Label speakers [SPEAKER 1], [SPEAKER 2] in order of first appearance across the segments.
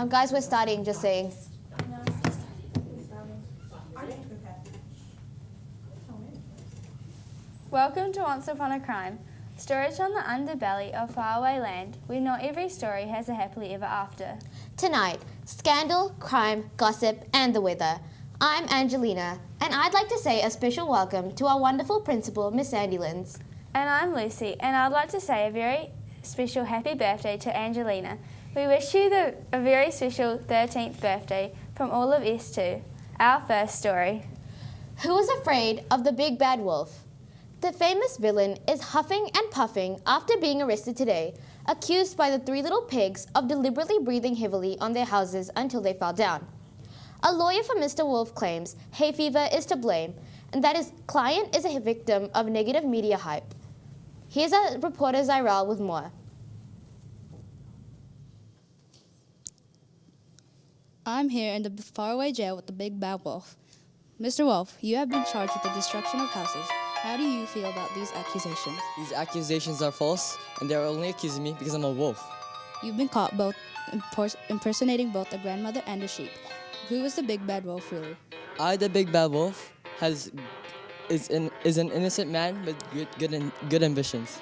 [SPEAKER 1] Guys, we're starting, just saying.
[SPEAKER 2] Welcome to Once Upon a Crime. Stories from the underbelly of faraway land where not every story has a happily ever after.
[SPEAKER 1] Tonight, scandal, crime, gossip, and the weather. I'm Angelina, and I'd like to say a special welcome to our wonderful principal, Miss Sandy Linds.
[SPEAKER 2] And I'm Lucy, and I'd like to say a very special happy birthday to Angelina. We wish you a very special 13th birthday from all of us too. Our first story.
[SPEAKER 1] Who was afraid of the big bad wolf? The famous villain is huffing and puffing after being arrested today, accused by the three little pigs of deliberately breathing heavily on their houses until they fell down. A lawyer for Mr. Wolf claims hay fever is to blame and that his client is a victim of negative media hype. Here's our reporter Zyrel with more.
[SPEAKER 3] I'm here in the faraway jail with the big bad wolf. Mr. Wolf, you have been charged with the destruction of houses. How do you feel about these accusations?
[SPEAKER 4] These accusations are false, and they're only accusing me because I'm a wolf.
[SPEAKER 3] You've been caught both impersonating both a grandmother and a sheep. Who is the big bad wolf really?
[SPEAKER 4] I, the big bad wolf, is an innocent man with good ambitions.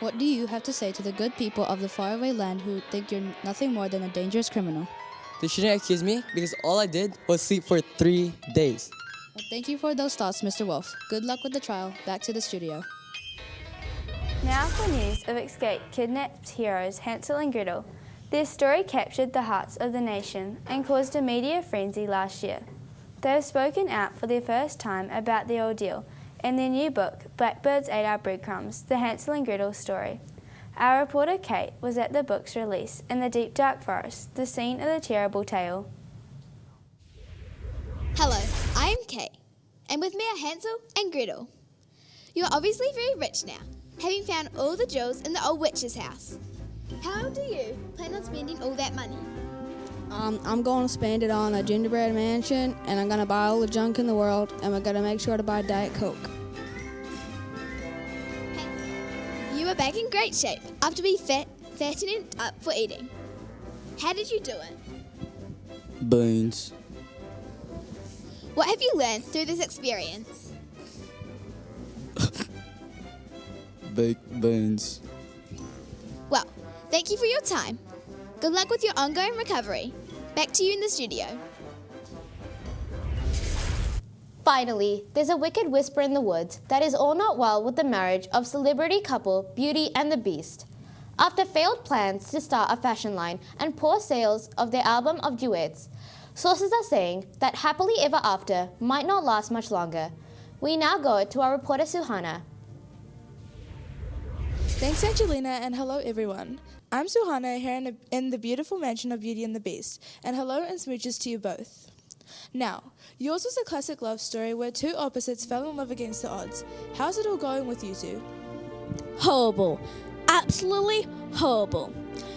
[SPEAKER 3] What do you have to say to the good people of the faraway land who think you're nothing more than a dangerous criminal?
[SPEAKER 4] They shouldn't accuse me because all I did was sleep for 3 days.
[SPEAKER 3] Well, thank you for those thoughts, Mr. Wolf. Good luck with the trial. Back to the studio.
[SPEAKER 2] Now for news of escaped kidnapped heroes Hansel and Gretel. Their story captured the hearts of the nation and caused a media frenzy last year. They have spoken out for the first time about the ordeal in their new book, Blackbirds Ate Our Breadcrumbs, the Hansel and Gretel story. Our reporter Kate was at the book's release in the deep dark forest, the scene of the terrible tale.
[SPEAKER 5] Hello, I am Kate, and with me are Hansel and Gretel. You are obviously very rich now, having found all the jewels in the old witch's house. How do you plan on spending all that money?
[SPEAKER 6] I'm going to spend it on a gingerbread mansion, and I'm going to buy all the junk in the world, and we're going to make sure to buy Diet Coke.
[SPEAKER 5] Hansel, you are back in great shape after being fattening up for eating. How did you do it?
[SPEAKER 7] Beans.
[SPEAKER 5] What have you learned through this experience?
[SPEAKER 7] Baked beans.
[SPEAKER 5] Well, thank you for your time. Good luck with your ongoing recovery. Back to you in the studio.
[SPEAKER 1] Finally, there's a wicked whisper in the woods that is all not well with the marriage of celebrity couple Beauty and the Beast. After failed plans to start a fashion line and poor sales of their album of duets, sources are saying that happily ever after might not last much longer. We now go to our reporter Suhana.
[SPEAKER 8] Thanks, Angelina, and hello, everyone. I'm Suhana here in the beautiful mansion of Beauty and the Beast, and hello and smooches to you both. Now, yours was a classic love story where two opposites fell in love against the odds. How's it all going with you two?
[SPEAKER 9] Horrible. Absolutely horrible.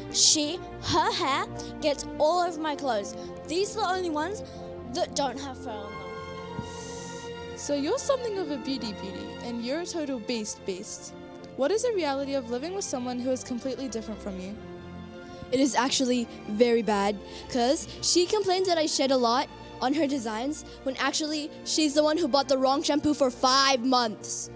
[SPEAKER 9] Her hair gets all over my clothes. These are the only ones that don't have fur on them.
[SPEAKER 8] So you're something of a beauty, and you're a total beast. What is the reality of living with someone who is completely different from you?
[SPEAKER 9] It is actually very bad because she complains that I shed a lot on her designs when actually she's the one who bought the wrong shampoo for 5 months.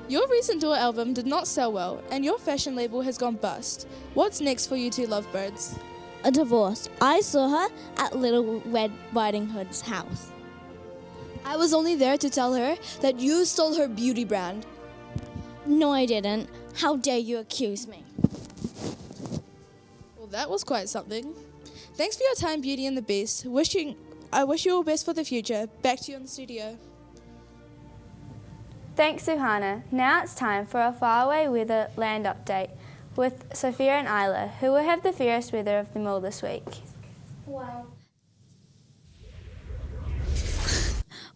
[SPEAKER 8] Your recent duet album did not sell well, and your fashion label has gone bust. What's next for you two lovebirds?
[SPEAKER 9] A divorce. I saw her at Little Red Riding Hood's house. I was only there to tell her that you stole her beauty brand. No, I didn't. How dare you accuse me?
[SPEAKER 8] Well, that was quite something. Thanks for your time, Beauty and the Beast. I wish you all best for the future. Back to you in the studio.
[SPEAKER 2] Thanks, Suhana. Now it's time for a faraway weather land update with Sophia and Isla, who will have the fairest weather of them all this week.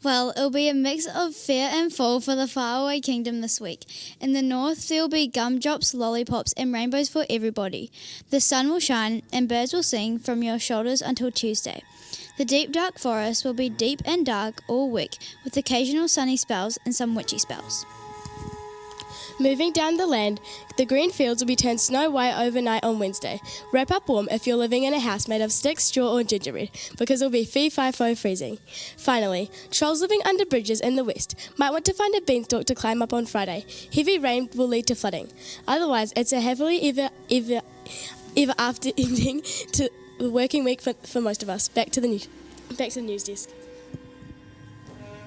[SPEAKER 10] Well, it'll be a mix of fair and fall for the faraway kingdom this week. In the north, there'll be gumdrops, lollipops and rainbows for everybody. The sun will shine and birds will sing from your shoulders until Tuesday. The deep dark forest will be deep and dark all week with occasional sunny spells and some witchy spells.
[SPEAKER 11] Moving down the land, the green fields will be turned snow white overnight on Wednesday. Wrap up warm if you're living in a house made of sticks, straw or gingerbread, because it'll be fee-fi-fo freezing. Finally, trolls living under bridges in the west might want to find a beanstalk to climb up on Friday. Heavy rain will lead to flooding. Otherwise, it's a heavily ever after ending to the working week for most of us. Back to the news desk.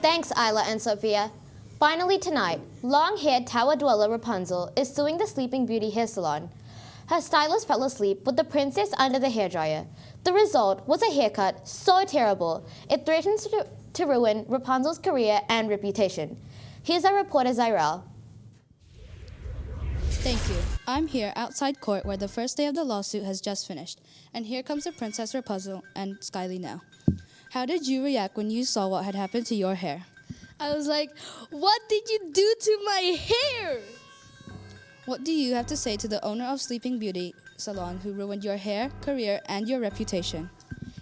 [SPEAKER 1] Thanks, Isla and Sophia. Finally tonight, long-haired tower dweller Rapunzel is suing the Sleeping Beauty hair salon. Her stylist fell asleep with the princess under the hairdryer. The result was a haircut so terrible, it threatens to ruin Rapunzel's career and reputation. Here's our reporter Zyrel.
[SPEAKER 3] Thank you. I'm here outside court where the first day of the lawsuit has just finished. And here comes the Princess Rapunzel and Skyly now. How did you react when you saw what had happened to your hair?
[SPEAKER 6] I was like, what did you do to my hair?
[SPEAKER 3] What do you have to say to the owner of Sleeping Beauty Salon who ruined your hair, career, and your reputation?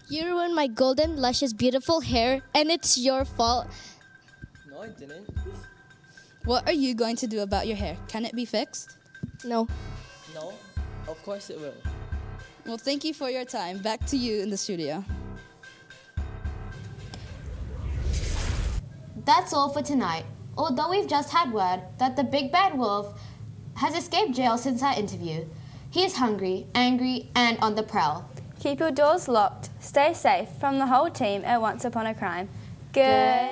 [SPEAKER 9] You ruined my golden, luscious, beautiful hair, and it's your fault.
[SPEAKER 4] No, I didn't.
[SPEAKER 3] What are you going to do about your hair? Can it be fixed?
[SPEAKER 9] No.
[SPEAKER 4] No, of course it will.
[SPEAKER 3] Well, thank you for your time. Back to you in the studio.
[SPEAKER 1] That's all for tonight. Although we've just had word that the big bad wolf has escaped jail since our interview, he is hungry, angry, and on the prowl.
[SPEAKER 2] Keep your doors locked. Stay safe from the whole team at Once Upon a Crime. Good.